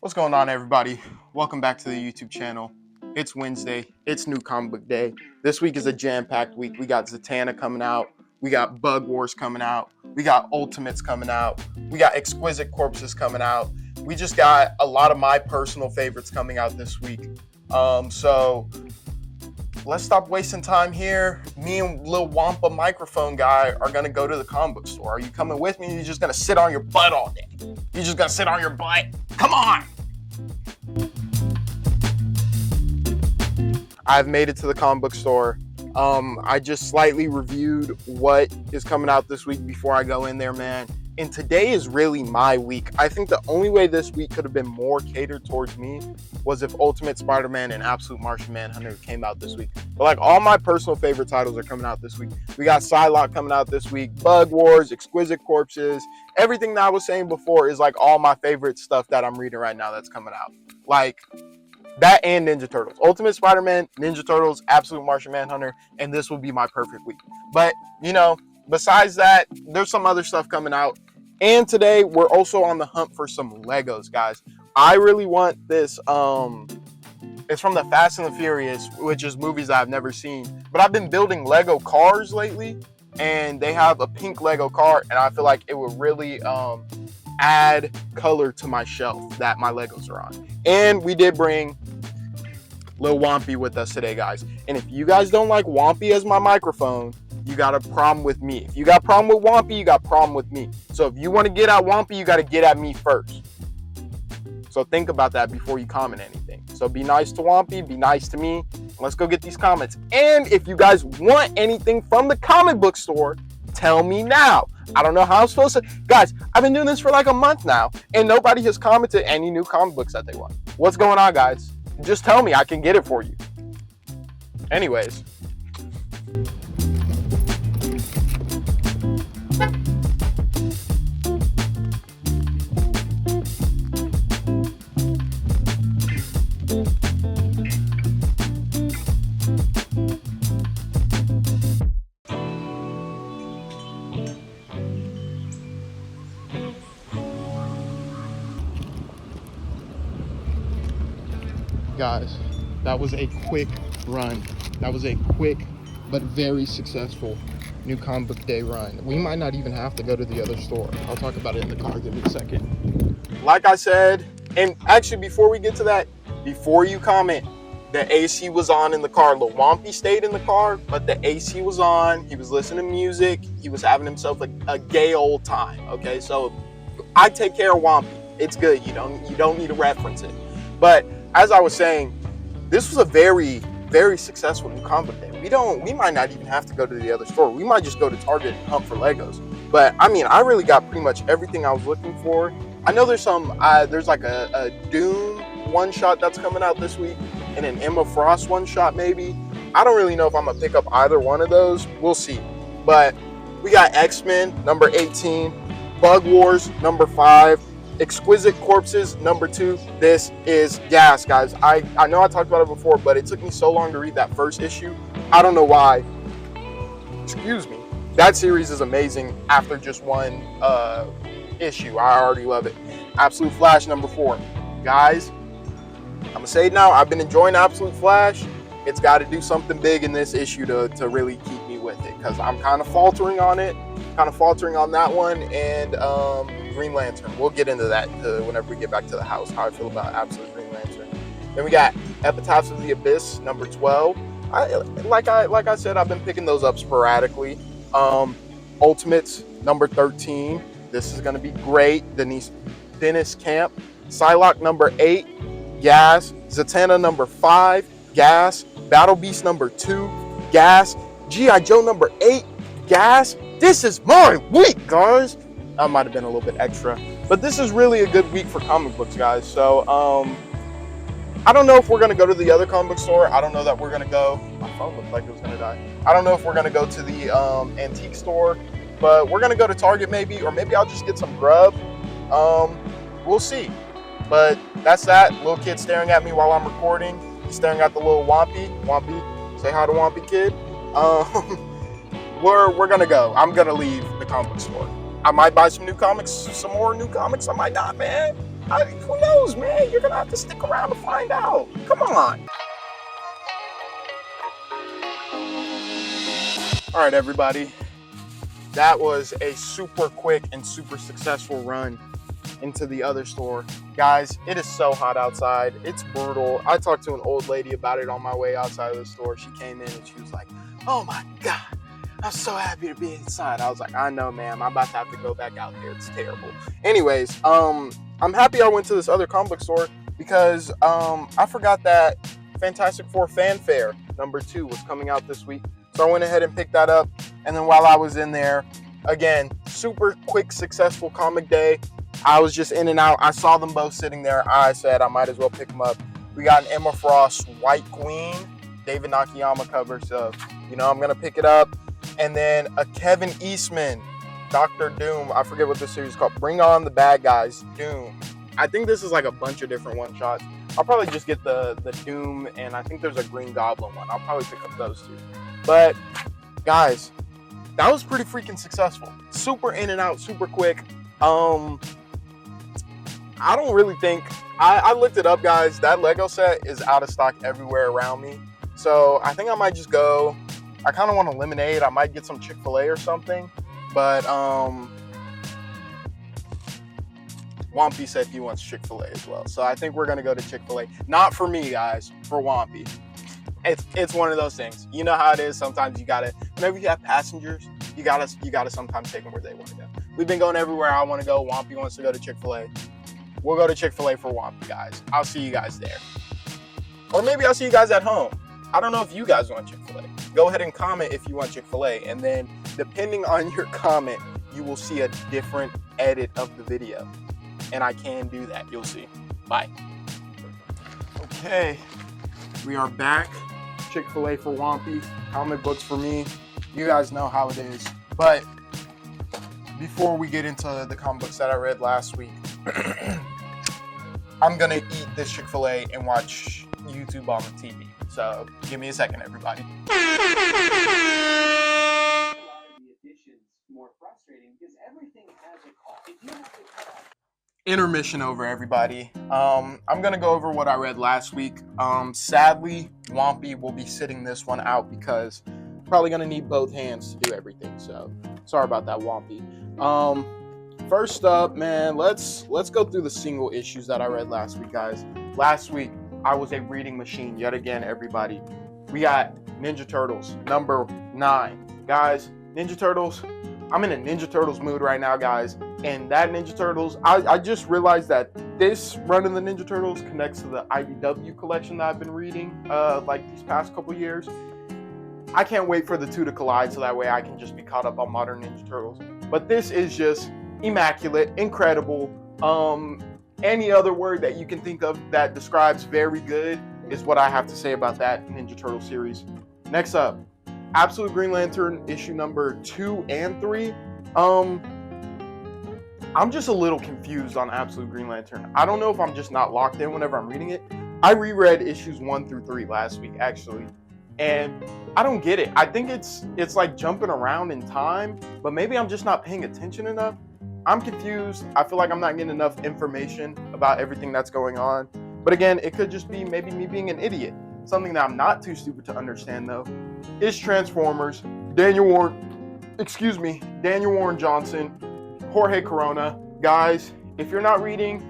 What's going on, everybody? Welcome back to the YouTube channel. It's Wednesday. It's New Comic Book Day. This week is a jam-packed week. We got Zatanna coming out. We got Bug Wars coming out. We got Ultimates coming out. We got Exquisite Corpses coming out. We just got a lot of my personal favorites coming out this week. So let's stop wasting time here. Me and Lil Wampa microphone guy are gonna go to the comic book store. Are you coming with me? Or you're just gonna sit on your butt all day? You just gonna sit on your butt? Come on! I've made it to the comic book store. I just slightly reviewed what is coming out this week before I go in there, man. And today is really my week. I think the only way this week could have been more catered towards me was if Ultimate Spider-Man and Absolute Martian Manhunter came out this week. But like all my personal favorite titles are coming out this week. We got Psylocke coming out this week, Bug Wars, Exquisite Corpses. Everything that I was saying before is like all my favorite stuff that I'm reading right now that's coming out. Like that and Ninja Turtles. Ultimate Spider-Man, Ninja Turtles, Absolute Martian Manhunter, and this will be my perfect week. But, you know, besides that, there's some other stuff coming out. And today, we're also on the hunt for some Legos, guys. I really want this. It's from the Fast and the Furious, which is movies that I've never seen. But I've been building Lego cars lately, and they have a pink Lego car, and I feel like it would really add color to my shelf that my Legos are on. And we did bring Lil Wampy with us today, guys. And if you guys don't like Wampy as my microphone, you got a problem with me. If you got a problem with Wampy, you got a problem with me. So if you want to get at Wampy, you got to get at me first. So think about that before you comment anything. So be nice to Wampy, be nice to me. Let's go get these comments. And if you guys want anything from the comic book store, tell me now. I don't know how I'm supposed to. Guys, I've been doing this for like a month now, and nobody has commented any new comic books that they want. What's going on, guys? Just tell me. I can get it for you. Anyways. Guys, that was a quick run. That was a quick but very successful New Comic Book Day run. We might not even have to go to the other store. I'll talk about it in the car. Give me a second. Like I said, and actually before we get to that, before you comment, the AC was on in the car. Lil Wampy stayed in the car, but the AC was on. He was listening to music. He was having himself a gay old time. Okay, so I take care of Wampy. It's good. You don't need to reference it. But as I was saying, this was a very, very successful New Comic Book Day. We might not even have to go to the other store. We might just go to Target and hunt for Legos. But I mean, I really got pretty much everything I was looking for. I know there's there's like a Doom one-shot that's coming out this week and an Emma Frost one-shot maybe. I don't really know if I'm gonna pick up either one of those. We'll see. But we got X-Men number 18, Bug Wars number 5, Exquisite Corpses number 2. This is gas, guys. I know I talked about it before, but it took me so long to read that first issue. I don't know why. Excuse me. That series is amazing after just one issue. I already love it. Absolute Flash number 4. Guys, I'm gonna say it now. I've been enjoying Absolute Flash. It's got to do something big in this issue to really keep me with it, because I'm kind of faltering on it. Kind of faltering on that one, and Green Lantern. We'll get into that whenever we get back to the house, how I feel about Absolute Green Lantern. Then we got Epitaphs of the Abyss number 12. Like I said, I've been picking those up sporadically. Ultimates number 13. This is going to be great. Dennis Camp. Psylocke number 8. Gas. Zatanna number 5. Gas. Battle Beast number 2. Gas. G.I. Joe number 8. Gas. This is my week, guys. I might have been a little bit extra, but this is really a good week for comic books, guys. So I don't know if we're gonna go to the other comic book store. I don't know that we're gonna go. My phone looked like it was gonna die. I don't know if we're gonna go to the antique store, but we're gonna go to Target maybe, or maybe I'll just get some grub. We'll see. But that's that. Little kid staring at me while I'm recording. He's staring at the little Wampy. Wampy, say hi to Wampy, kid. We're gonna go. I'm gonna leave the comic book store. I might buy some new comics, some more new comics. I might not, man. Who knows, man? You're gonna have to stick around to find out. Come on. All right, everybody. That was a super quick and super successful run into the other store. Guys, it is so hot outside. It's brutal. I talked to an old lady about it on my way outside of the store. She came in and she was like, oh my God, I'm so happy to be inside. I was like, I know, ma'am. I'm about to have to go back out there. It's terrible. Anyways, I'm happy I went to this other comic book store because I forgot that Fantastic Four Fanfare #2 was coming out this week. So I went ahead and picked that up. And then while I was in there, again, super quick, successful comic day. I was just in and out. I saw them both sitting there. I said I might as well pick them up. We got an Emma Frost White Queen, David Nakayama cover. So, I'm going to pick it up. And then a Kevin Eastman, Dr. Doom. I forget what this series is called. Bring On the Bad Guys, Doom. I think this is like a bunch of different one-shots. I'll probably just get the Doom, and I think there's a Green Goblin one. I'll probably pick up those two. But, guys, that was pretty freaking successful. Super in and out, super quick. I don't really think... I looked it up, guys. That Lego set is out of stock everywhere around me. So, I think I might just go... I kind of want to lemonade. I might get some Chick-fil-A or something. But, Wampy said he wants Chick-fil-A as well. So, I think we're going to go to Chick-fil-A. Not for me, guys. For Wampy. It's one of those things. You know how it is. Sometimes you gotta, whenever you have passengers, you gotta sometimes take them where they want to go. We've been going everywhere I want to go. Wampy wants to go to Chick-fil-A. We'll go to Chick-fil-A for Wampy, guys. I'll see you guys there. Or maybe I'll see you guys at home. I don't know if you guys want Chick-fil-A. Go ahead and comment if you want Chick-fil-A. And then, depending on your comment, you will see a different edit of the video. And I can do that. You'll see. Bye. Okay. We are back. Chick-fil-A for Wampy, comic books for me. You guys know how it is. But before we get into the comic books that I read last week, I'm going to eat this Chick-fil-A and watch YouTube on the TV. So give me a second, everybody. Intermission over, everybody. I'm gonna go over what I read last week. Sadly, Wampy will be sitting this one out because I'm probably gonna need both hands to do everything. So sorry about that, Wampy. First up, man, let's go through the single issues that I read last week, guys. Last week I was a reading machine yet again, everybody. We got Ninja Turtles #9, guys. Ninja Turtles. I'm in a Ninja Turtles mood right now, guys. And that Ninja Turtles, I just realized that this run of the Ninja Turtles connects to the IDW collection that I've been reading like these past couple years. I can't wait for the two to collide so that way I can just be caught up on modern Ninja Turtles. But this is just immaculate, incredible. Any other word that you can think of that describes very good is what I have to say about that Ninja Turtle series. Next up, Absolute Green Lantern issue #2 and 3. I'm just a little confused on Absolute Green Lantern. I don't know if I'm just not locked in whenever I'm reading it. I reread issues 1 through 3 last week, actually, and I don't get it. I think it's like jumping around in time, but maybe I'm just not paying attention enough. I'm confused. I feel like I'm not getting enough information about everything that's going on. But again, it could just be maybe me being an idiot. Something that I'm not too stupid to understand, though, is Transformers. Daniel Warren Johnson, Jorge Corona. Guys, if you're not reading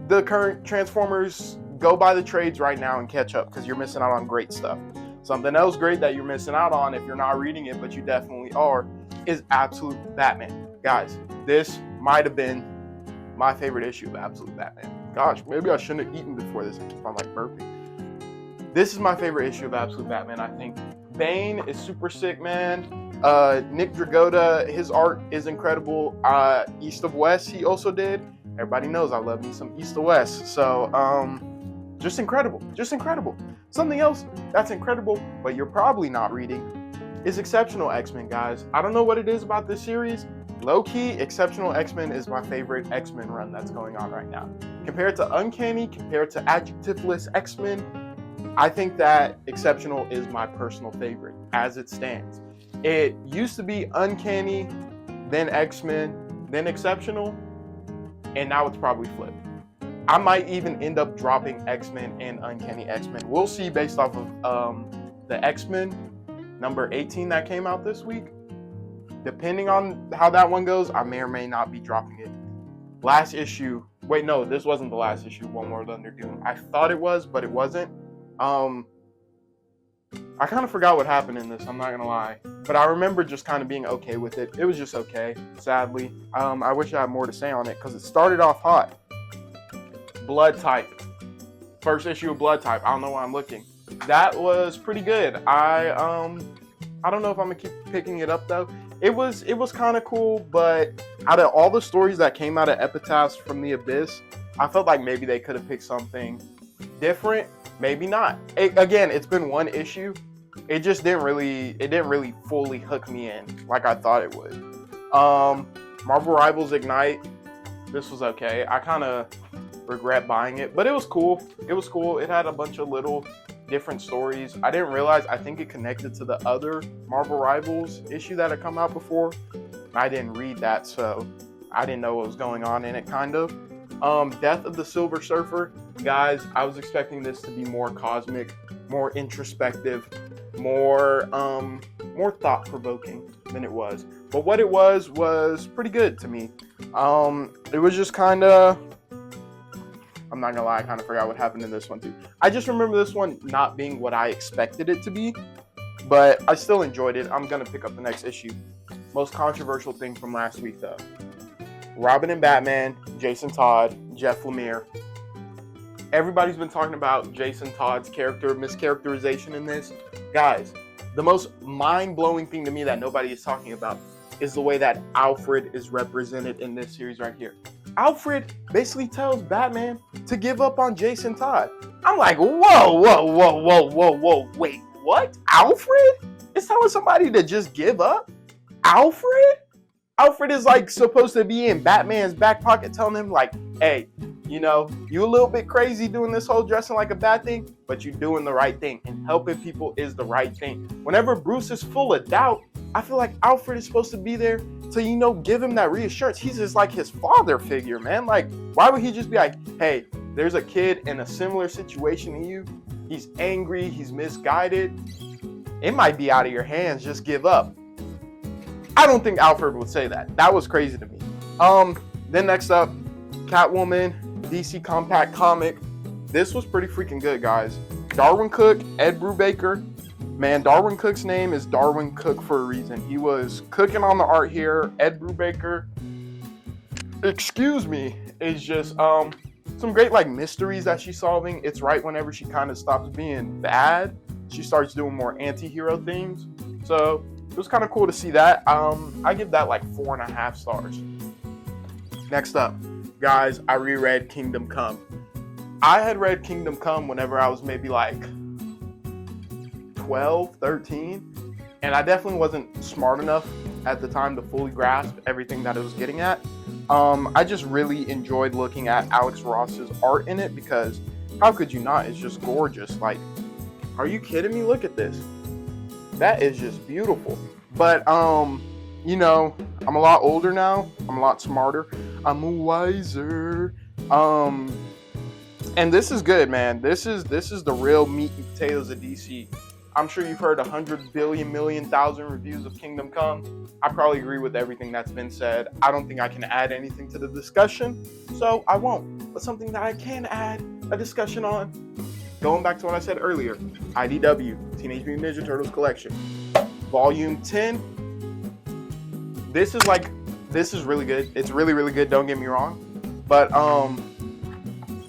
the current Transformers, go buy the trades right now and catch up because you're missing out on great stuff. Something else great that you're missing out on if you're not reading it, but you definitely are, is Absolute Batman. Guys, this might have been my favorite issue of Absolute Batman. Gosh, maybe I shouldn't have eaten before this. I keep on like burping. This is my favorite issue of Absolute Batman, I think. Bane is super sick, man. Nick Dragotta, his art is incredible. East of West, he also did. Everybody knows I love me some East of West. So, just incredible. Just incredible. Something else that's incredible, but you're probably not reading, is Exceptional X-Men, guys. I don't know what it is about this series. Low-key, Exceptional X-Men is my favorite X-Men run that's going on right now. Compared to Uncanny, compared to Adjectiveless X-Men, I think that Exceptional is my personal favorite as it stands. It used to be Uncanny, then X-Men, then Exceptional, and now it's probably flipped. I might even end up dropping X-Men and Uncanny X-Men. We'll see based off of the X-Men number 18 that came out this week. Depending on how that one goes, I may or may not be dropping it. Last issue. Wait, no, this wasn't the last issue, One World Under Doom. I thought it was, but it wasn't. I kind of forgot what happened in this, I'm not going to lie. But I remember just kind of being okay with it. It was just okay, sadly. I wish I had more to say on it because it started off hot. Blood Type. First issue of Blood Type. I don't know why I'm looking. That was pretty good. I don't know if I'm gonna keep picking it up though. It was kind of cool, but out of all the stories that came out of Epitaphs from the Abyss, I felt like maybe they could have picked something different. Maybe not. Again, it's been one issue. It just didn't really fully hook me in like I thought it would. Marvel Rivals Ignite. This was okay. I kind of regret buying it, but it was cool. It had a bunch of little different stories. I didn't realize, I think it connected to the other Marvel Rivals issue that had come out before. I didn't read that, so I didn't know what was going on in it, kind of. Death of the Silver Surfer. Guys, I was expecting this to be more cosmic, more introspective, more thought-provoking than it was. But what it was pretty good to me. It was just kind of, I'm not gonna lie, I kind of forgot what happened in this one too. I just remember this one not being what I expected it to be, but I still enjoyed it. I'm gonna pick up the next issue. Most controversial thing from last week though. Robin and Batman, Jason Todd, Jeff Lemire. Everybody's been talking about Jason Todd's character mischaracterization in this. Guys, the most mind-blowing thing to me that nobody is talking about is the way that Alfred is represented in this series right here. Alfred basically tells Batman to give up on Jason Todd. I'm like, whoa, wait, what? Alfred is telling somebody to just give up? Alfred? Alfred is like supposed to be in Batman's back pocket telling him like, hey, you know, you a little bit crazy doing this whole dressing like a bad thing, but you're doing the right thing, and helping people is the right thing. Whenever Bruce is full of doubt, I feel like Alfred is supposed to be there to, you know, give him that reassurance. He's just like his father figure, man. Like, why would he just be like, hey, there's a kid in a similar situation to you. He's angry, he's misguided. It might be out of your hands, just give up. I don't think Alfred would say that. That was crazy to me. Then next up, Catwoman, DC Compact Comic. This was pretty freaking good, guys. Darwin Cook, Ed Brubaker. Man, Darwin Cook's name is Darwin Cook for a reason. He was cooking on the art here. Ed Brubaker, excuse me, is just some great like mysteries that she's solving. It's right whenever she kind of stops being bad, she starts doing more anti-hero things. So it was kind of cool to see that. I give that like 4.5 stars. Next up, guys, I reread Kingdom Come. I had read Kingdom Come whenever I was maybe like 12, 13, and I definitely wasn't smart enough at the time to fully grasp everything that it was getting at. I just really enjoyed looking at Alex Ross's art in it because how could you not? It's just gorgeous. Like, are you kidding me? Look at this. That is just beautiful. But, you know, I'm a lot older now. I'm a lot smarter. I'm wiser. And this is good, man. This is the real meat and potatoes of DC. I'm sure you've heard 100 billion, million, thousand reviews of Kingdom Come. I probably agree with everything that's been said. I don't think I can add anything to the discussion, so I won't. But something that I can add a discussion on, going back to what I said earlier, IDW, Teenage Mutant Ninja Turtles Collection, Volume 10. This is really good. It's really, really good, don't get me wrong. But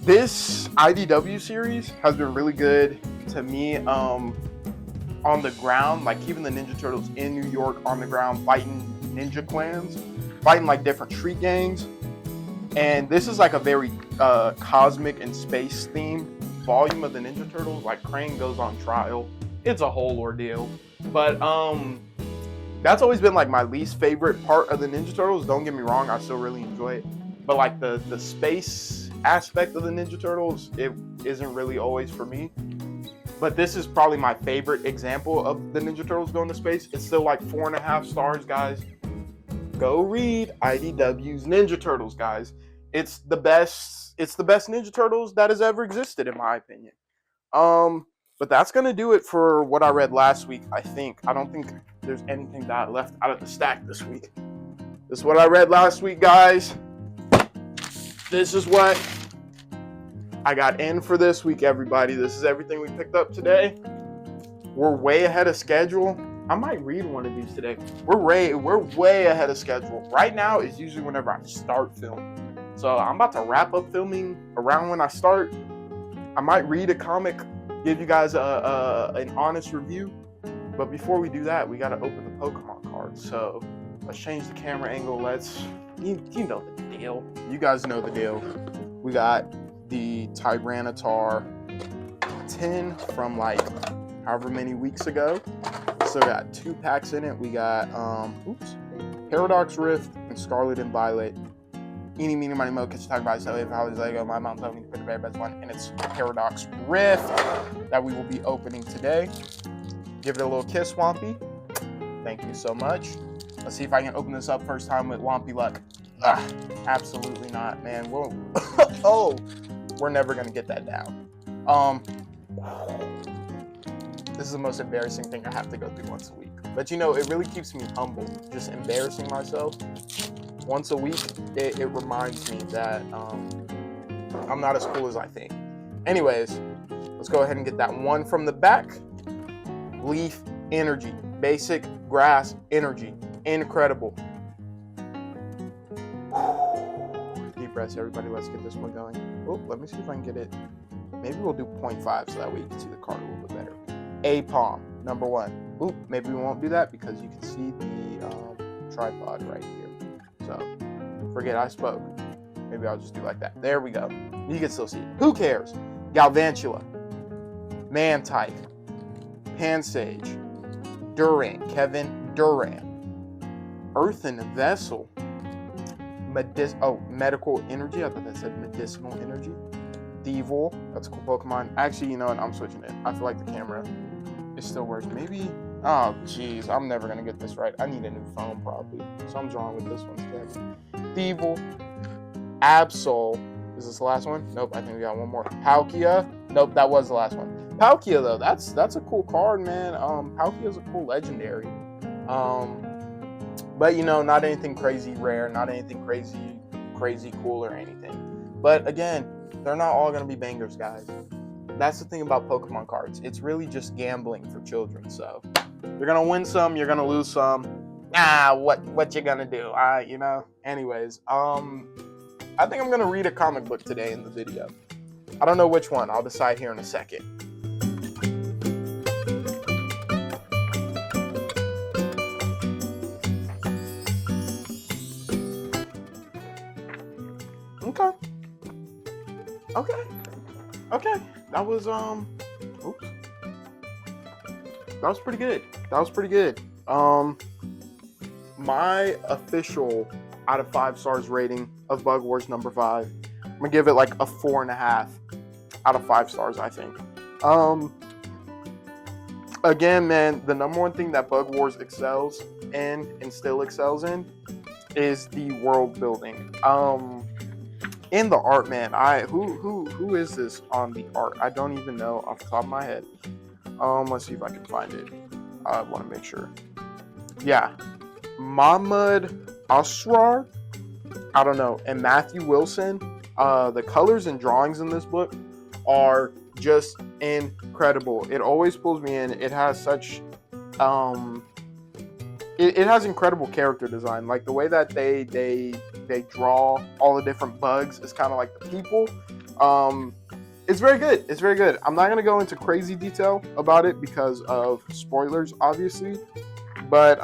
this IDW series has been really good to me on the ground, like keeping the Ninja Turtles in New York on the ground, fighting ninja clans, fighting like different street gangs. And this is like a very cosmic and space themed volume of the Ninja Turtles. Like Krang goes on trial. It's a whole ordeal. But that's always been like my least favorite part of the Ninja Turtles. Don't get me wrong, I still really enjoy it. But like the space aspect of the Ninja Turtles, it isn't really always for me. But this is probably my favorite example of the Ninja Turtles going to space. It's still like 4.5 stars, guys. Go read IDW's Ninja Turtles, guys. It's the best Ninja Turtles that has ever existed, in my opinion. But that's gonna do it for what I read last week. I think I don't think there's anything that I left out of the stack this week. This is what I read last week, guys. This is what I got in for this week, everybody. This is everything we picked up today. We're way ahead of schedule. I might read one of these today. We're way ahead of schedule. Right now is usually whenever I start filming. So I'm about to wrap up filming around when I start. I might read a comic, give you guys an honest review. But before we do that, we got to open the Pokemon cards. So let's change the camera angle. You know the deal. You guys know the deal. We got the Tyranitar 10 from like however many weeks ago. So got 2 packs in it. We got Paradox Rift and Scarlet and Violet. Eeny, meeny, miny, mo, catch talk about it. Holly's Lego. My mom told me to put the very best one, and it's Paradox Rift that we will be opening today. Give it a little kiss, Wampy. Thank you so much. Let's see if I can open this up first time with Wampy luck. Absolutely not, man. Whoa. Oh, we're never gonna get that down. This is the most embarrassing thing I have to go through once a week. But you know, it really keeps me humble. Just embarrassing myself once a week. It reminds me that I'm not as cool as I think. Anyways, let's go ahead and get that one from the back. Leaf Energy. Basic Grass Energy. Incredible. Deep breaths, everybody. Let's get this one going. Oh, let me see if I can get it. Maybe we'll do 0.5 so that way you can see the card a little bit better. A-Palm, number 1. Oop, maybe we won't do that because you can see the tripod right here. So, forget I spoke. Maybe I'll just do like that. There we go. You can still see it. Who cares? Galvantula, Mantike, Pansage, Durant, Kevin Durant, Earthen Vessel, Medical Energy. I thought that said Medicinal Energy. Devil, that's a cool Pokemon. Actually, you know what? I'm switching it. I feel like the camera is still working. Maybe. Oh, jeez. I'm never going to get this right. I need a new phone, probably. Something's wrong with this one today. Devil, Absol. Is this the last one? Nope. I think we got one more. Palkia. Nope, that was the last one. Palkia, though, that's a cool card, man. Palkia is a cool legendary. But, you know, not anything crazy rare. Not anything crazy cool or anything. But, again, they're not all going to be bangers, guys. That's the thing about Pokemon cards. It's really just gambling for children. So you're going to win some, you're going to lose some. What you going to do? You know. Anyways, I think I'm going to read a comic book today in the video. I don't know which one. I'll decide here in a second. Okay. That was That was pretty good. My official out of 5 stars rating of Bug Wars number 5. I'm gonna give it like a 4.5 out of 5 stars, I think. Again, man, the number one thing that Bug Wars excels in and still excels in is the world building. In the art, man, who is this on the art? I don't even know off the top of my head. Let's see if I can find it. I want to make sure. Yeah, Mahmoud Asrar. I don't know, and Matthew Wilson. The colors and drawings in this book are just incredible. It always pulls me in. It has such it has incredible character design. Like the way that they draw all the different bugs is kind of like the people. It's very good. I'm not going to go into crazy detail about it because of spoilers, obviously. But,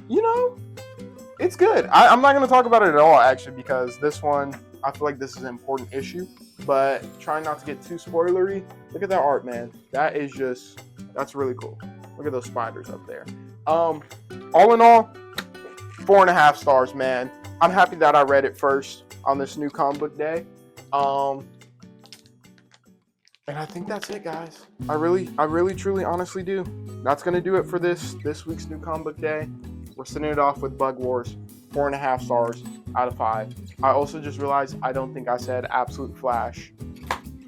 you know, it's good. I'm not going to talk about it at all, actually, because this one, I feel like this is an important issue. But trying not to get too spoilery. Look at that art, man. That's really cool. Look at those spiders up there. All in all, 4.5 stars, man. I'm happy that I read it first on this new comic book day. And I think that's it, guys. I really, truly, honestly do. That's going to do it for this week's new comic book day. We're sending it off with Bug Wars. 4.5 stars out of 5. I also just realized I don't think I said Absolute Flash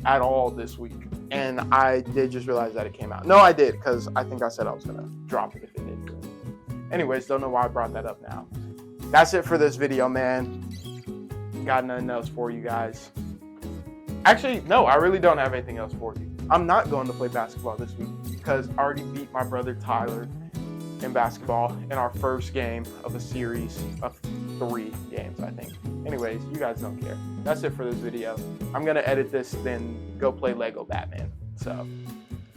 at all this week. And I did just realize that it came out. No, I did, because I think I said I was going to drop it if it didn't. Anyways, don't know why I brought that up now. That's it for this video, man. Got nothing else for you guys. Actually, no, I really don't have anything else for you. I'm not going to play basketball this week because I already beat my brother Tyler in basketball in our first game of a series of 3 games, I think. Anyways, you guys don't care. That's it for this video. I'm going to edit this, then go play Lego Batman. So